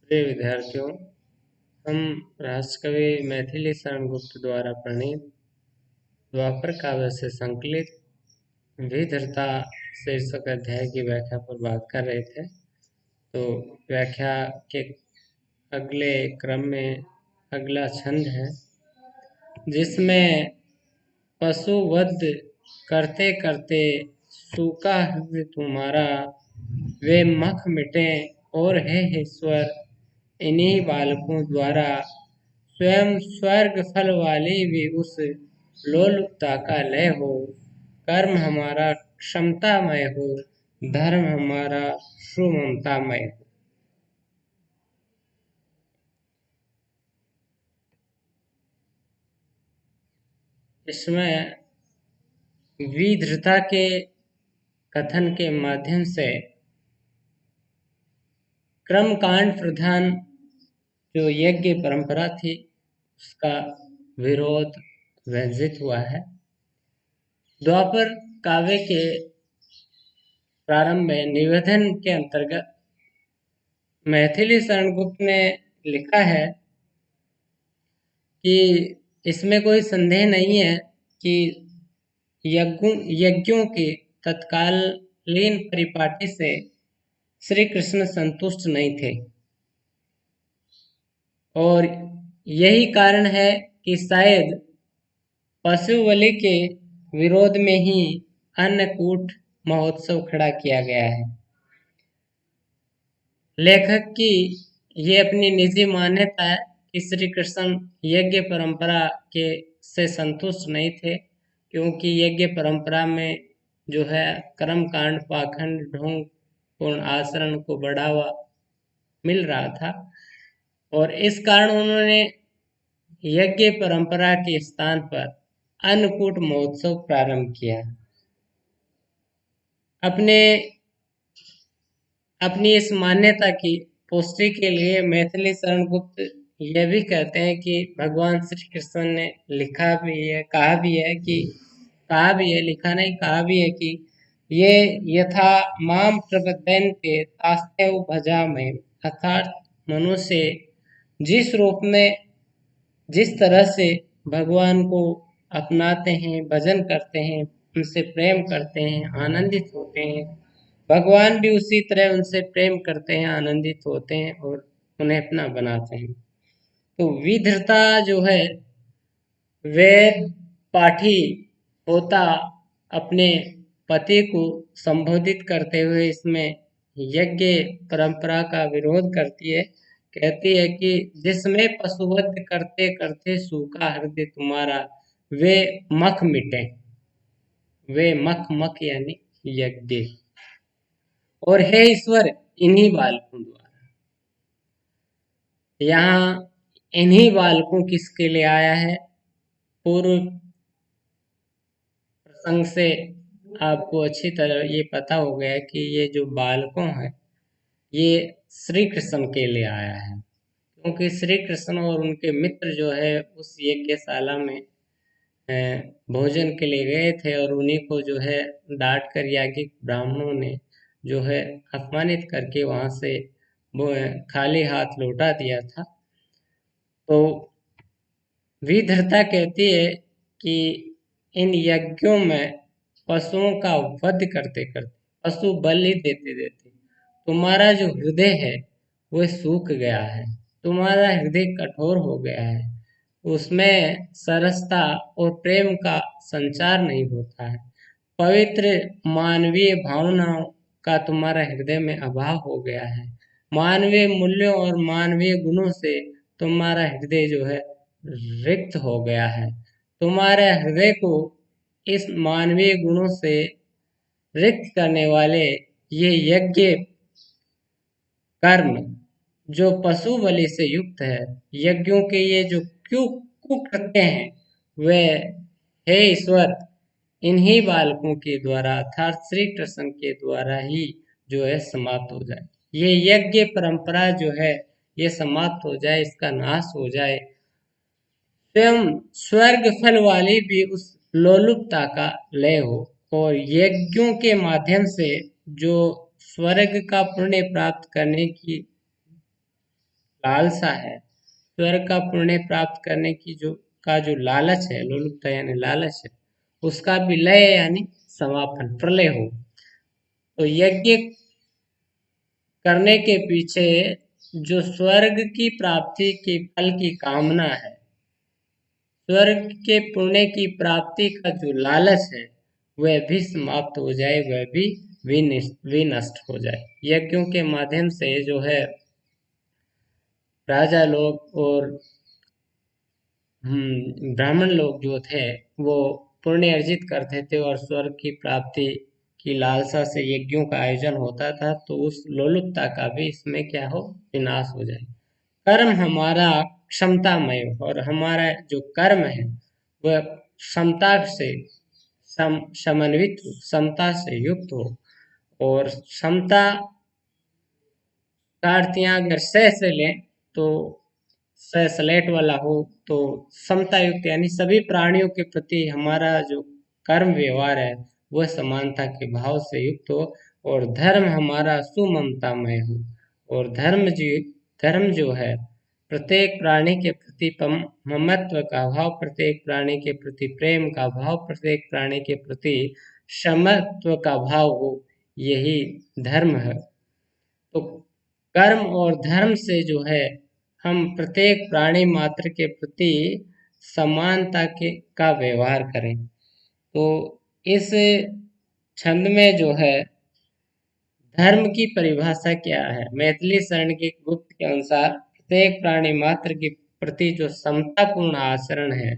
प्रिय विद्यार्थियों, हम राष्ट्रकवि मैथिली शरण गुप्त द्वारा प्रणीत द्वापर काव्य से संकलित विधृता शीर्षक अध्याय की व्याख्या पर बात कर रहे थे। तो व्याख्या के अगले क्रम में अगला छंद है, जिसमें पशु वध करते करते सूखा हृदय तुम्हारा, वे मख मिटे और है ईश्वर इन्हीं बालकों द्वारा, स्वयं स्वर्ग फल वाली भी उस लोलुपता का लय हो। कर्म हमारा क्षमतामय हो, धर्म हमारा सुममतामय हो। इसमें विधृता के कथन के माध्यम से क्रम कांड प्रधान जो यज्ञ परंपरा थी उसका विरोध व्यंजित हुआ है। द्वापर काव्य के प्रारंभ में निवेदन के अंतर्गत मैथिली शरण गुप्त ने लिखा है कि इसमें कोई संदेह नहीं है कि यज्ञों की तत्कालीन परिपाटी से श्री कृष्ण संतुष्ट नहीं थे, और यही कारण है कि शायद पशु बलि के विरोध में ही अन्नकूट महोत्सव खड़ा किया गया है। लेखक की ये अपनी निजी मान्यता है कि श्री कृष्ण यज्ञ परंपरा के से संतुष्ट नहीं थे, क्योंकि यज्ञ परंपरा में जो है कर्म कांड, पाखंड, ढोंग पूर्ण आचरण को बढ़ावा मिल रहा था, और इस कारण उन्होंने यज्ञ परंपरा के स्थान पर अन्नकूट महोत्सव प्रारंभ किया। अपनी इस मान्यता की पुष्टि के लिए मैथिली शरण गुप्त यह भी कहते हैं कि भगवान श्री कृष्ण ने लिखा भी है, कहा भी है लिखा नहीं, कहा भी है कि ये यथा माम प्रपद्यन्ते तास्तेव भजामहे, अर्थात मनुष्य जिस रूप में जिस तरह से भगवान को अपनाते हैं, भजन करते हैं, उनसे प्रेम करते हैं, आनंदित होते हैं, भगवान भी उसी तरह उनसे प्रेम करते हैं, आनंदित होते हैं और उन्हें अपना बनाते हैं। तो विधृता जो है वेद पाठी होता अपने पति को संबोधित करते हुए इसमें यज्ञ परंपरा का विरोध करती है। कहती है कि जिसमें पशुवध करते करते सूखा हृदय तुम्हारा, वे मख मिटे, वे मख यानी यज्ञ, और हे ईश्वर इन्हीं बालकों द्वारा। यहाँ इन्हीं बालकों किसके लिए आया है? पूर्व प्रसंग से आपको अच्छी तरह ये पता हो गया कि ये जो बालकों हैं ये श्री कृष्ण के लिए आया है, क्योंकि श्री कृष्ण और उनके मित्र जो है उस यज्ञशाला में भोजन के लिए गए थे, और उन्हीं को जो है डांट कर याज्ञिक ब्राह्मणों ने जो है अपमानित करके वहां से वो खाली हाथ लौटा दिया था। तो विधृता कहती है कि इन यज्ञों में पशुओं का वध करते करते, पशु बलि देते देते तुम्हारा जो हृदय है वह सूख गया है, तुम्हारा हृदय कठोर हो गया है, उसमें सरसता और प्रेम का संचार नहीं होता है, पवित्र मानवीय भावनाओं का तुम्हारा हृदय में अभाव हो गया है, मानवीय मूल्यों और मानवीय गुणों से तुम्हारा हृदय जो है रिक्त हो गया है। तुम्हारे हृदय को इस मानवीय गुणों से रिक्त करने वाले ये यज्ञ कर्म जो पशु बलि से युक्त है, यज्ञों के ये जो कुकृत्य हैं, वे हे ईश्वर इन्हीं बालकों के द्वारा अर्थात श्री कृष्ण के द्वारा ही जो है समाप्त हो जाए। ये यज्ञ परंपरा जो है ये समाप्त हो जाए, इसका नाश हो जाए, स्वयं स्वर्ग फल वाली भी उस लोलुपता का लय हो, और यज्ञों के माध्यम से जो स्वर्ग का पुण्य प्राप्त करने की लालसा है, स्वर्ग का पुण्य प्राप्त करने की जो लालच है, लोलुपता यानी लालच है, उसका भी लय यानी समापन, प्रलय हो। तो यज्ञ करने के पीछे जो स्वर्ग की प्राप्ति के फल की कामना है, स्वर्ग के पुण्य की प्राप्ति का जो लालच है, वह भी समाप्त हो जाए, वह भी विनष्ट हो जाए। यज्ञों के माध्यम से जो है राजा लोग और ब्राह्मण लोग जो थे वो पुण्य अर्जित करते थे और स्वर्ग की प्राप्ति की लालसा से यज्ञों का आयोजन होता था, तो उस लोलुपता का भी इसमें क्या हो, विनाश हो जाए। कर्म हमारा क्षमतामय हो और हमारा जो कर्म है वह क्षमता से समन्वित हो, क्षमता से युक्त हो। और क्षमता का अर्थ यहाँ अगर से लें तो स्लेट वाला हो, तो समता युक्त यानी सभी प्राणियों के प्रति हमारा जो कर्म व्यवहार है वह समानता के भाव से युक्त हो। और धर्म हमारा सुममतामय हो। और धर्म जो है प्रत्येक प्राणी के प्रति ममत्व का भाव, प्रत्येक प्राणी के प्रति प्रेम का भाव, प्रत्येक प्राणी के प्रति समत्व का भाव हो, यही धर्म है। तो कर्म और धर्म से जो है हम प्रत्येक प्राणी मात्र के प्रति समानता के का व्यवहार करें। तो इस छंद में जो है धर्म की परिभाषा क्या है, मैथिली शरण के गुप्त के अनुसार प्रत्येक प्राणी मात्र के प्रति जो समतापूर्ण आचरण है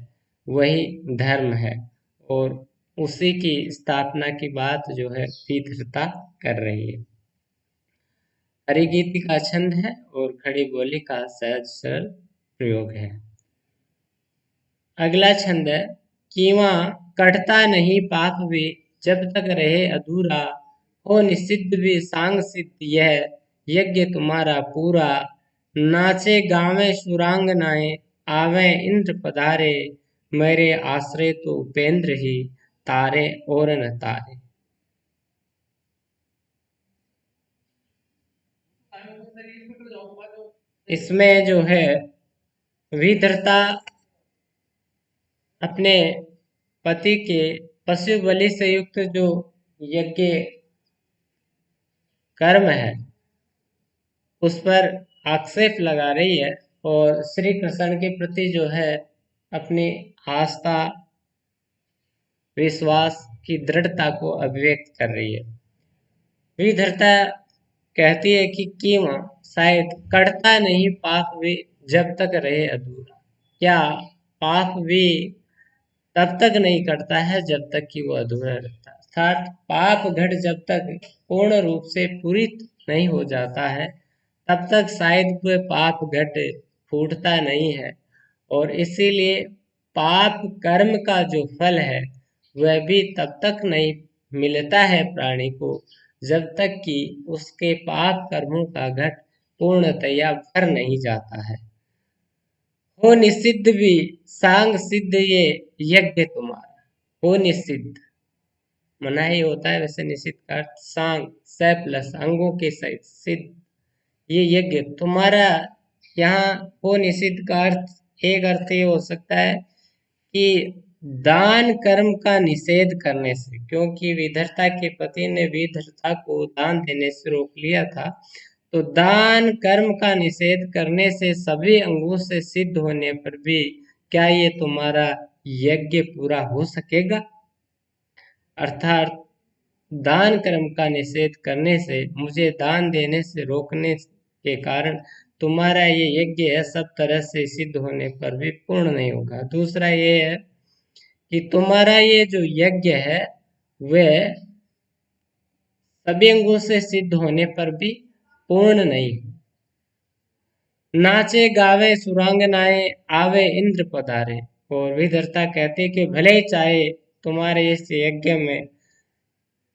वही धर्म है। और उसी की स्थापना की बात जो है विधृता कर रही है। हरिगीति का छंद है और खड़ी बोली का सहज सरल प्रयोग है। अगला छंद है, कीवा कटता नहीं पाप भी जब तक रहे अधूरा, हो निषिद्ध भी सांग सिद्ध यह यज्ञ तुम्हारा पूरा, नाचे गावे सुरांगनाएं आवे इंद्र पधारे, मेरे आश्रय तो उपेंद्र ही तारे और न तारे। इसमें जो है विधर्ता अपने पति के पशु बलि से युक्त जो यज्ञ कर्म है उस पर आक्षेप लगा रही है और श्री कृष्ण के प्रति जो है अपनी आस्था विश्वास की दृढ़ता को अभिव्यक्त कर रही है। विधर्ता कहती है कि क्यों शायद कटता नहीं पाप भी जब तक रहे अधूरा। क्या पाप भी तब तक नहीं कटता है जब तक कि वो अधूरा रहता है। अर्थात पाप घट जब तक पूर्ण रूप से पूरित नहीं हो जाता है तब तक शायद कोई पाप घट फूटता नहीं है। और इसीलिए पाप कर्म का जो फल है वह भी तब तक नहीं मिलता है प्राणी को जब तक कि उसके पाप कर्मों का घट पूर्णतया भर नहीं जाता है। हो निषिद्ध भी सांग सिद्ध ये यज्ञ तुम्हारा। हो निषिद्ध मनाही होता है, वैसे निषिद्ध का अर्थ सांग स प्लस अंगों के सहित सिद्ध ये यज्ञ तुम्हारा। यहाँ हो निषिद्ध का अर्थ एक अर्थ ये हो सकता है कि दान कर्म का निषेध करने से, क्योंकि विधर्ता के पति ने विधर्ता को दान देने से रोक लिया था, तो दान कर्म का निषेध करने से सभी अंगों से सिद्ध होने पर भी क्या ये तुम्हारा यज्ञ पूरा हो सकेगा। अर्थात दान कर्म का निषेध करने से, मुझे दान देने से रोकने के कारण तुम्हारा ये यज्ञ है सब तरह से सिद्ध होने पर भी पूर्ण नहीं होगा। दूसरा ये है कि तुम्हारा ये जो यज्ञ है वह सभी अंगों से सिद्ध होने पर भी पूर्ण नहीं। नाचे गावे सुरांगनाएं आवे इंद्र पधारे। और विधर्ता कहते कि भले ही चाहे तुम्हारे इस यज्ञ में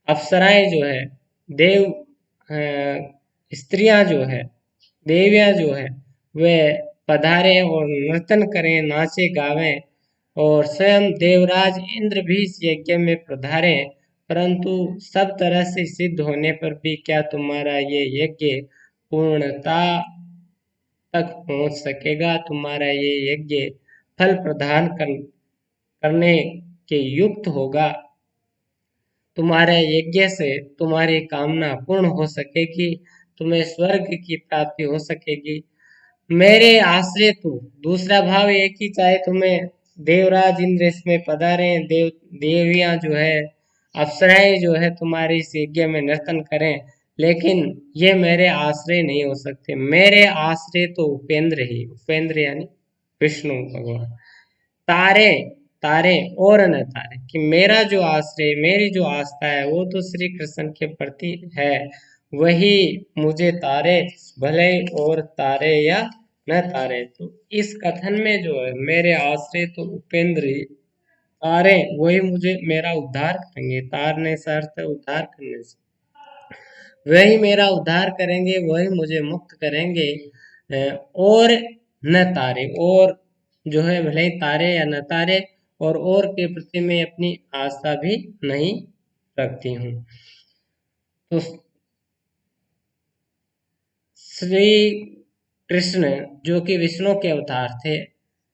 अप्सराएं जो है, देव स्त्रियां जो है, देवियां जो है वे पधारे और नर्तन करें, नाचे गावें, और स्वयं देवराज इंद्र भी इस यज्ञ में पधारे, परंतु सब तरह से सिद्ध होने पर भी क्या तुम्हारा ये यज्ञ पूर्णता तक पहुंच सकेगा, तुम्हारा ये यज्ञ फल प्रदान करने के युक्त होगा, तुम्हारे यज्ञ से तुम्हारी कामना पूर्ण हो सकेगी, तुम्हें स्वर्ग की प्राप्ति हो सकेगी। मेरे आश्रित हो। दूसरा भाव एक ही, चाहे तुम्हें देवराज इंद्र इसमें पधारे, देवियां जो है, अप्सराएं जो है तुम्हारे इस यज्ञ में नर्तन करें, लेकिन ये मेरे आश्रय नहीं हो सकते। मेरे आश्रय तो उपेंद्र ही, उपेंद्र यानी विष्णु भगवान। तारे, तारे और न तारे, कि मेरा जो आश्रय, मेरी जो आस्था है वो तो श्री कृष्ण के प्रति है, वही मुझे तारे भले और तारे या न तारे। तो इस कथन में जो है मेरे आश्रय तो उपेंद्र ही, तारे वही मुझे मेरा उद्धार करेंगे। तारने से अर्थ है उद्धार करने से, वही मेरा उद्धार करेंगे, वही मुझे मुक्त करेंगे। और न तारे, और जो है भले ही तारे या न तारे, और के प्रति मैं अपनी आस्था भी नहीं रखती हूँ। तो श्री कृष्ण जो कि विष्णु के अवतार थे,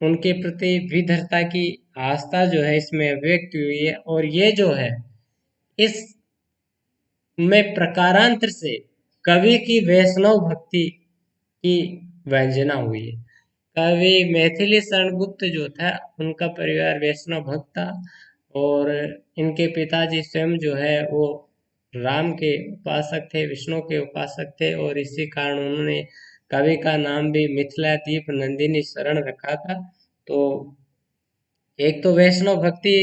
उनके प्रति विधर्ता की आस्था जो है इसमें व्यक्त हुई है, और ये जो है इस में प्रकारांतर से कवि की वैष्णव भक्ति की व्यंजना हुई है। कवि मैथिली शरण गुप्त जो था, उनका परिवार वैष्णव भक्त था, और इनके पिताजी स्वयं जो है वो राम के उपासक थे, विष्णु के उपासक थे, और इसी कारण उन्होंने कवि का नाम भी मिथिला दीप नंदिनी शरण रखा था। तो एक तो वैष्णव भक्ति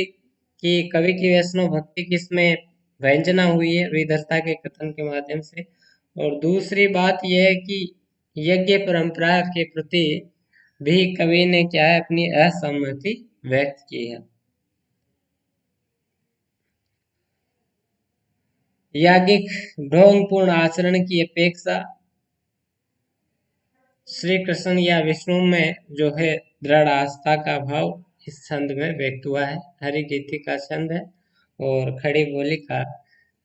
की, कवि की वैष्णव भक्ति की इसमें व्यंजना हुई है विधर्ता के कथन के माध्यम से, और दूसरी बात यह है कि यज्ञ परंपरा के प्रति भी कवि ने क्या है अपनी असहमति व्यक्त की है। याज्ञिक ढोंगपूर्ण आचरण की अपेक्षा श्री कृष्ण या विष्णु में जो है दृढ़ आस्था का भाव इस छंद में व्यक्त हुआ है। हरिगीति का छंद है और खड़ी बोली का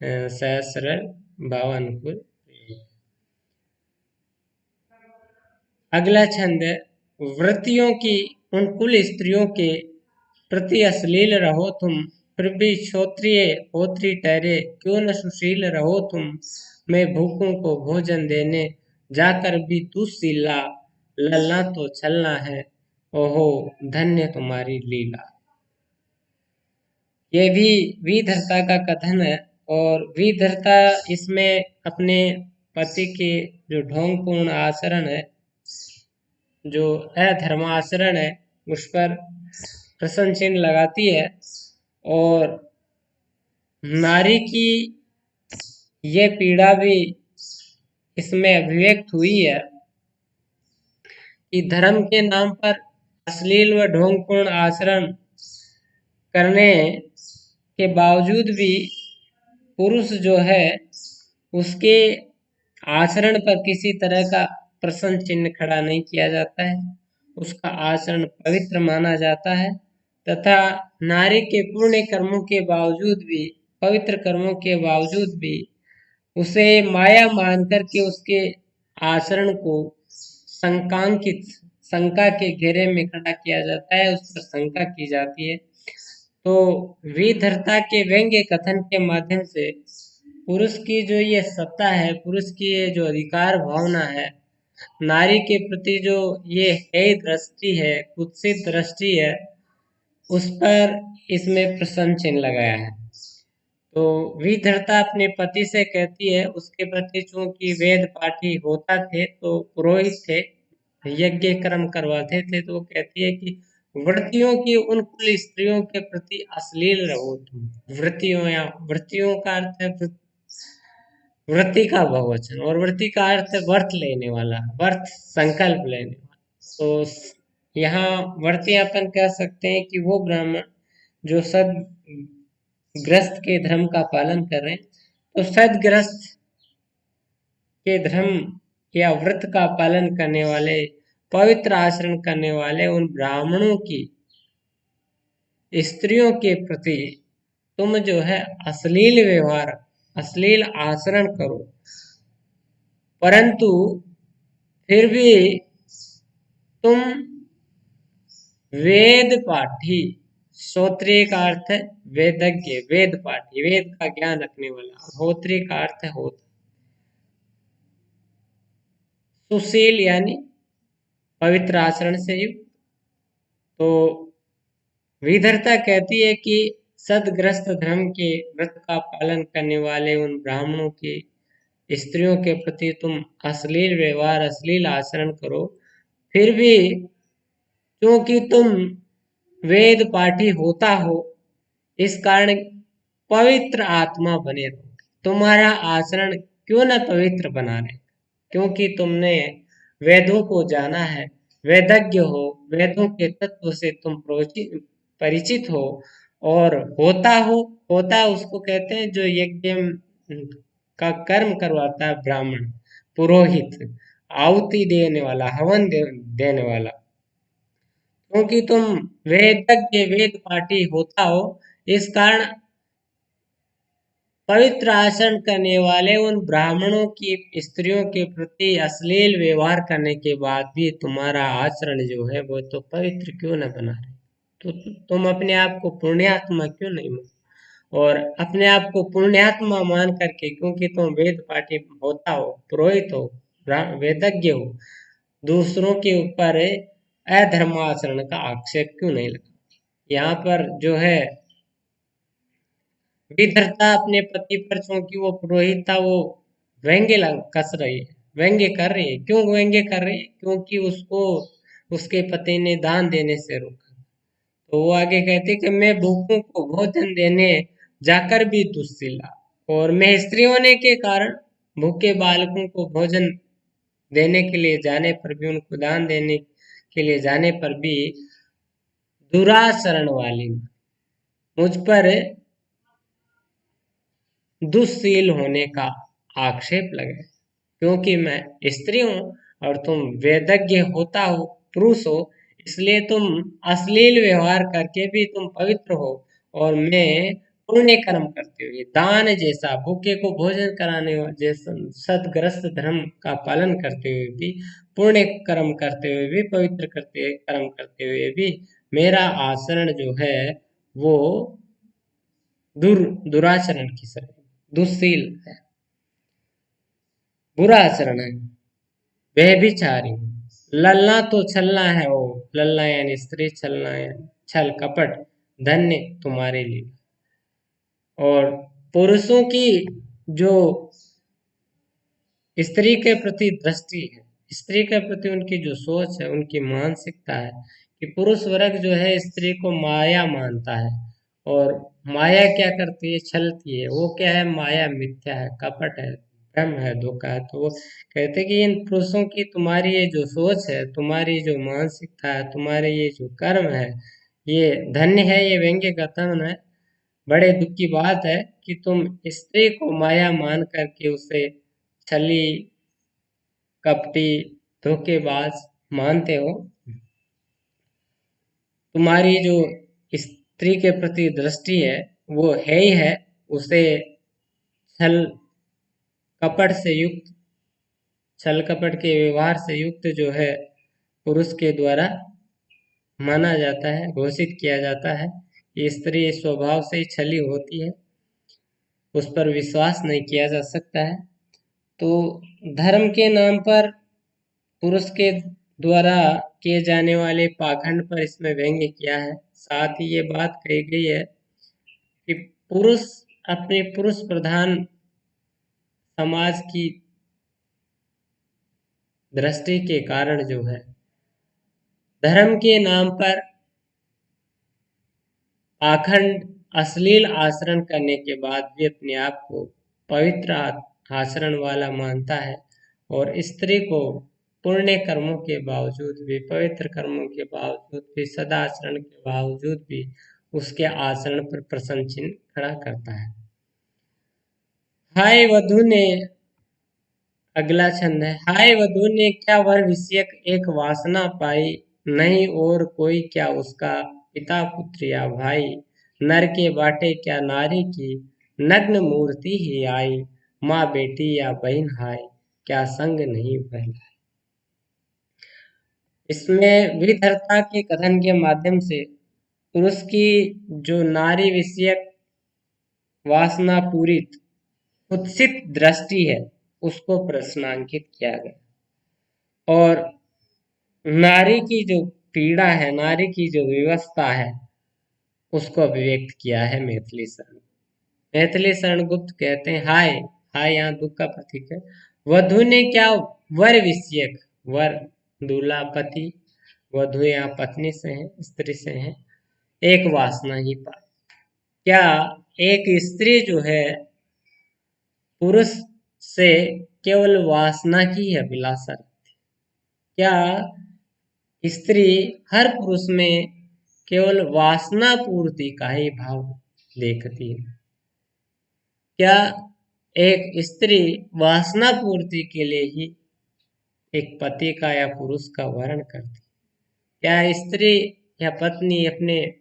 सहज सरल भावानुकूल। अगला छंद है, व्रतियों की उन कुल स्त्रियों के प्रति अश्लील रहो तुम, फिर भी क्षोत्रिय होत्री ठहरे, क्यों न सुशील रहो तुम। मैं भूखों को भोजन देने जाकर भी दुशीला, ललना तो छलना है, ओहो धन्य तुम्हारी लीला। ये भी विधर्ता का कथन है, और विधर्ता इसमें अपने पति के जो ढोंगपूर्ण आचरण है, जो अधर्माचरण है, उस पर प्रश्न चिन्ह लगाती है, और नारी की ये पीड़ा भी इसमें अभिव्यक्त हुई है कि धर्म के नाम पर अश्लील व ढोंगपूर्ण आचरण करने के बावजूद भी पुरुष जो है उसके आचरण पर किसी तरह का प्रश्न चिन्ह खड़ा नहीं किया जाता है, उसका आचरण पवित्र माना जाता है, तथा नारी के पुण्य कर्मों के बावजूद भी, पवित्र कर्मों के बावजूद भी उसे माया मान करके उसके आचरण को शंकांकित, शंका के घेरे में खड़ा किया जाता है, उस पर शंका की जाती है। तो विधर्ता के व्यंग्य कथन के माध्यम से पुरुष की जो ये सत्ता है, पुरुष की ये जो अधिकार भावना है, नारी के प्रति जो ये है दृष्टि है, कुत्सित दृष्टि है, उस पर इसमें प्रश्न चिन्ह लगाया है। तो विधर्ता अपने पति से कहती है, उसके प्रति चूंकि वेद पाठी होता थे, तो पुरोहित थे, यज्ञ कर्म करवाते थे, तो वो कहती है कि व्रतियों की उन कुल स्त्रियों के प्रति अश्लील रहो तुम। व्रतियों या व्रतियों का अर्थ है व्रति का बहुवचन, और व्रति का अर्थ है व्रत लेने वाला, व्रत संकल्प लेने वाला। तो यहाँ व्रति अपन कह सकते हैं कि वो ब्राह्मण जो सदग्रस्त के धर्म का पालन कर रहे हैं। तो सदग्रस्त के धर्म या व्रत का पालन करने वाले, पवित्र आचरण करने वाले उन ब्राह्मणों की स्त्रियों के प्रति तुम जो है अश्लील व्यवहार, अश्लील आचरण करो, परंतु फिर भी तुम वेद पाठी, श्रोत्रिय का अर्थ है वेदज्ञ, वेद पाठी, वेद का ज्ञान रखने वाला। होत्री का अर्थ है होता। सुशील यानी पवित्र आचरण से युक्त। तो विधर्ता कहती है कि सदग्रस्त धर्म के व्रत का पालन करने वाले उन ब्राह्मणों की स्त्रियों के प्रति तुम अश्लील व्यवहार, अश्लील आचरण करो, फिर भी क्योंकि तुम वेद पाठी होता हो, इस कारण पवित्र आत्मा बने रहो। तुम्हारा आचरण क्यों न पवित्र बना रहे, क्योंकि तुमने वेदों को जाना है, वेदज्ञ हो, वेदों के तत्व से तुम परिचित हो। और होता उसको कहते हैं जो यज्ञ का कर्म करवाता है, ब्राह्मण, पुरोहित, आहुति देने वाला, हवन देने वाला। क्योंकि तुम वेदज्ञ, वेद पाठी होता हो, इस कारण पवित्र आचरण करने वाले उन ब्राह्मणों की स्त्रियों के प्रति अश्लील व्यवहार करने के बाद भी तुम्हारा आचरण जो है वो तो पवित्र क्यों न बना रहे। तो तुम अपने आप को पुण्यात्मा क्यों नहीं मान, और अपने आप को पुण्यात्मा मान करके, क्योंकि तुम वेद पाठी होता हो, पुरोहित हो, वेदज्ञ हो, दूसरों के ऊपर अधर्माचरण का आक्षेप क्यों नहीं लगा। यहाँ पर जो है विधर्ता अपने पति पर, चूंकि वो पुरोहित था, वो कस रही है, व्यंग्य कर रही है। क्यों व्यंग्य कर रही है? क्योंकि उसको उसके पति ने दान देने से रोका। तो वो आगे कहती कि मैं भूखों को भोजन देने जाकर भी दुश्शीला, और मैं स्त्री होने के कारण भूखे बालकों को भोजन देने के लिए जाने पर भी, उनको दान देने के लिए जाने पर भी दुराचरण वाली मुझ पर दुश्शील होने का आक्षेप लगे। क्योंकि मैं स्त्री हूं और तुम वेदज्ञ होता हो, पुरुष हो, इसलिए तुम अश्लील व्यवहार करके भी तुम पवित्र हो, और मैं पुण्य कर्म करते हुए, दान जैसा, भूखे को भोजन कराने जैसा सदग्रस्त धर्म का पालन करते हुए भी, पुण्य कर्म करते हुए भी, पवित्र कर्म करते हुए भी मेरा आचरण जो है वो दुराचरण की तरह, दुश्शील है, बुरा आचरण है, व्यभिचारी, लल्ला तो छलना है वो, लल्ला यानी स्त्री, छलना यानी छल कपट, धन्य तुम्हारे लिए। और पुरुषों की जो स्त्री के प्रति दृष्टि है, स्त्री के प्रति उनकी जो सोच है, उनकी मानसिकता है, कि पुरुष वर्ग जो है स्त्री को माया मानता है। और माया क्या करती है? छलती है। वो क्या है? माया मिथ्या है, कपट है, भ्रम है, धोखा है। तो वो कहते हैं कि इन पुरुषों की, तुम्हारी ये जो सोच है, तुम्हारी जो मानसिकता है, तुम्हारे ये जो कर्म है, ये धन्य है, ये व्यंग्य का तन है। बड़े दुख की बात है कि तुम स्त्री को माया मान करके उसे छली, कपटी, धोखेबाज मानते हो। तुम्हारी जो स्त्री के प्रति दृष्टि है वो है ही है, उसे छल कपट से युक्त, छल कपट के व्यवहार से युक्त जो है पुरुष के द्वारा माना जाता है, घोषित किया जाता है। ये स्त्री स्वभाव से ही छली होती है, उस पर विश्वास नहीं किया जा सकता है। तो धर्म के नाम पर पुरुष के द्वारा किए जाने वाले पाखंड पर इसमें व्यंग्य किया है। साथ ही ये बात कही गई है कि पुरुष अपने पुरुष प्रधान समाज की दृष्टि के कारण जो है धर्म के नाम पर पाखंड, अश्लील आचरण करने के बाद भी अपने आप को पवित्र आचरण वाला मानता है, और स्त्री को पुण्य कर्मों के बावजूद भी, पवित्र कर्मों के बावजूद भी, सदाचरण के बावजूद भी उसके आचरण पर प्रश्न चिन्ह खड़ा करता है। हाय वधु ने, अगला छंद है, हाय वधु ने क्या वर विषयक एक वासना पाई, नहीं और कोई क्या उसका पिता पुत्र या भाई, नर के बाटे क्या नारी की नग्न मूर्ति ही आई, माँ बेटी या बहन हाय क्या संग नहीं बहला। इसमें विधर्ता के कथन के माध्यम से पुरुष की जो नारी विषयक वासना पूरित कुत्सित दृष्टि है उसको प्रश्नांकित किया गया और नारी की जो पीड़ा है, नारी की जो विवशता है, उसको अभिव्यक्त किया है मैथिली शरण। मैथिली शरण गुप्त कहते हैं, हाय हाय यहाँ दुख का प्रतीक है। वधु ने क्या वर विषयक, वर दूल्हा पति, वधु यहाँ पत्नी से है, स्त्री से है, एक वासना ही पाई। क्या एक स्त्री जो है पुरुष से केवल वासना की है अभिलाषा? क्या स्त्री हर पुरुष में केवल वासना पूर्ति का ही भाव देखती है? क्या एक स्त्री वासना पूर्ति के लिए ही एक पति का या पुरुष का वर्ण करती? क्या स्त्री या पत्नी अपने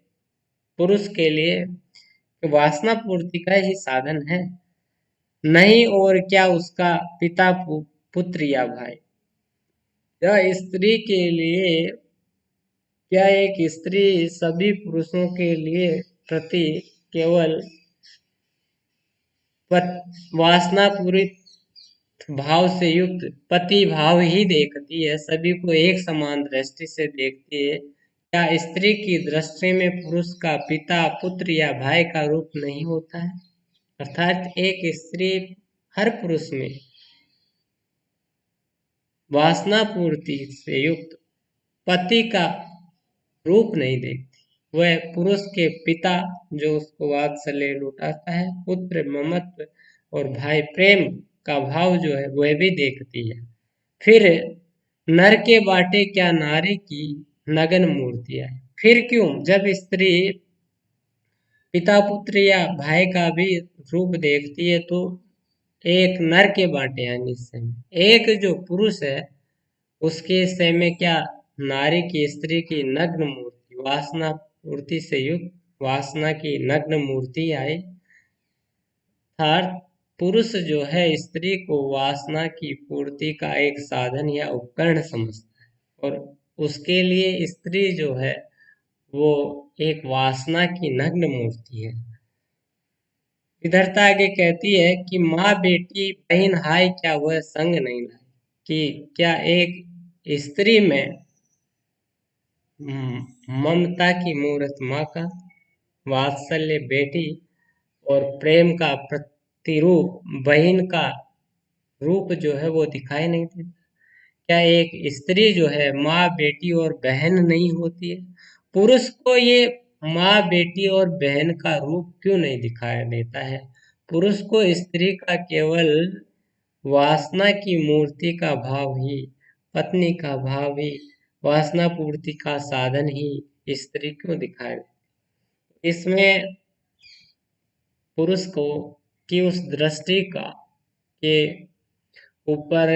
पुरुष के लिए वासना पूर्ति का ही साधन है? नहीं। और क्या उसका पिता, पुत्र या भाई? क्या स्त्री के लिए, क्या एक स्त्री सभी पुरुषों के लिए प्रति केवल वासना पूरित भाव से युक्त पति भाव ही देखती है, सभी को एक समान दृष्टि से देखती है? क्या स्त्री की दृष्टि में पुरुष का पिता, पुत्र या भाई का रूप नहीं होता है? अर्थात एक स्त्री हर पुरुष में वासना पूर्ति से युक्त पति का रूप नहीं देखती। वह पुरुष के पिता जो उसको वात्सल्य लुटाता है, पुत्र ममत्व और भाई प्रेम का भाव जो है वह भी देखती है। फिर नर के बाटे क्या नारी की नगन मूर्तियां? फिर क्यों जब स्त्री पिता, पुत्र या भाई का भी रूप देखती है तो एक नर के बाटे यानी एक जो पुरुष है उसके विषय में क्या नारी की, स्त्री की नग्न मूर्ति, वासना पूर्ति से युक्त वासना की नग्न मूर्ति आए? अर्थात पुरुष जो है स्त्री को वासना की पूर्ति का एक साधन या उपकरण समझता है और उसके लिए स्त्री जो है वो एक वासना की नग्न मूर्ति है। विधर्ता आगे कहती है कि माँ बेटी बहन हाय क्या वह संग नहीं लाई? कि क्या एक स्त्री में ममता की मूर्त माँ का, वात्सल्य बेटी और प्रेम का प्रतिरूप बहन का रूप जो है वो दिखाई नहीं देता? क्या एक स्त्री जो है माँ, बेटी और बहन नहीं होती है? पुरुष को ये माँ, बेटी और बहन का रूप क्यों नहीं दिखाई देता है? पुरुष को स्त्री का केवल वासना की मूर्ति का भाव ही, पत्नी का भाव ही, वासना पूर्ति का साधन ही स्त्री क्यों दिखाए? इसमें पुरुष को की उस दृष्टि का के ऊपर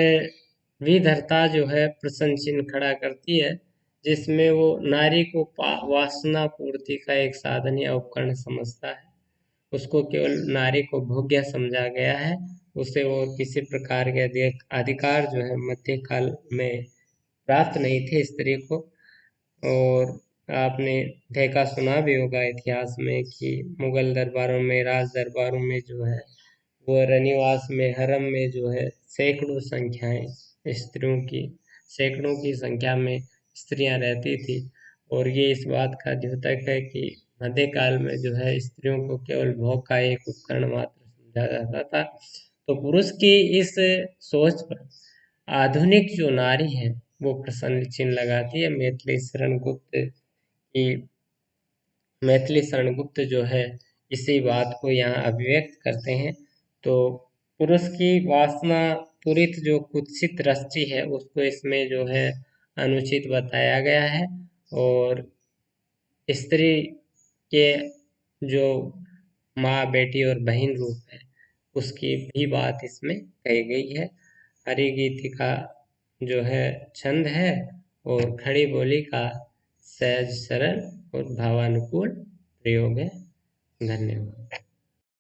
विधर्ता जो है प्रश्न चिन्ह खड़ा करती है, जिसमें वो नारी को वासना पूर्ति का एक साधन या उपकरण समझता है। उसको केवल नारी को भोग्य समझा गया है, उसे वो किसी प्रकार के अधिकार जो है मध्यकाल में प्राप्त नहीं थे स्त्री को। और आपने देखा सुना भी होगा इतिहास में कि मुगल दरबारों में, राज दरबारों में जो है वो रनिवास में, हरम में जो है सैकड़ों संख्याएं स्त्रियों की, सैकड़ों की संख्या में स्त्रियां रहती थी। और ये इस बात का द्योतक है कि मध्यकाल में जो है स्त्रियों को केवल भोग का एक उपकरण मात्र समझा जाता था। तो पुरुष की इस सोच पर आधुनिक जो नारी है वो प्रश्न चिन्ह लगाती है। मैथिली शरण गुप्त जो है इसी बात को यहाँ अभिव्यक्त करते हैं। तो पुरुष की वासना पूरित जो कुत्सित दृष्टि है उसको इसमें जो है अनुचित बताया गया है और स्त्री के जो माँ, बेटी और बहन रूप है उसकी भी बात इसमें कही गई है। हरि गीति का जो है छंद है और खड़ी बोली का सहज सरल और भावानुकूल प्रयोग है। धन्यवाद।